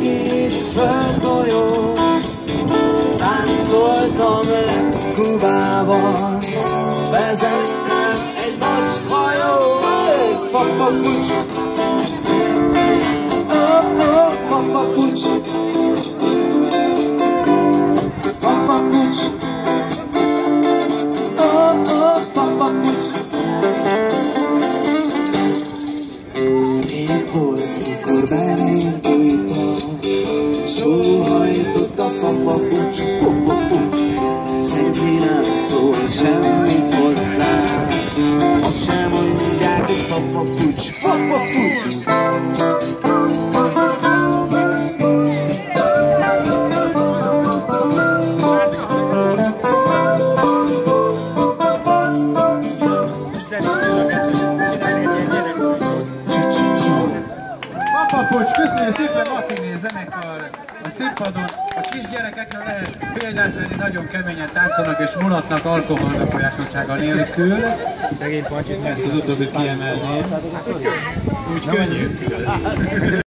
egész földgolyó. Táncoltam le Kubában, vezette egy nagy hajó. Papapucs, oh, papapucs, papapucs, oh, papapucs. Épp volt, mikor belénk újta, sóhajtott a papapucs, papapucs. Senki nem szól semmit hozzá, azt sem mondják, hogy papapucs, papapucs. Papapucs, köszönjük szépen Matiné zenekar a színpadon. A kisgyerekekre lehet példát venni, nagyon keményen táncolnak és mulatnak alkohol befolyásoltsága nélkül. Szegény Pacsit, ezt az utóbbit kiemelném. Úgy könnyű.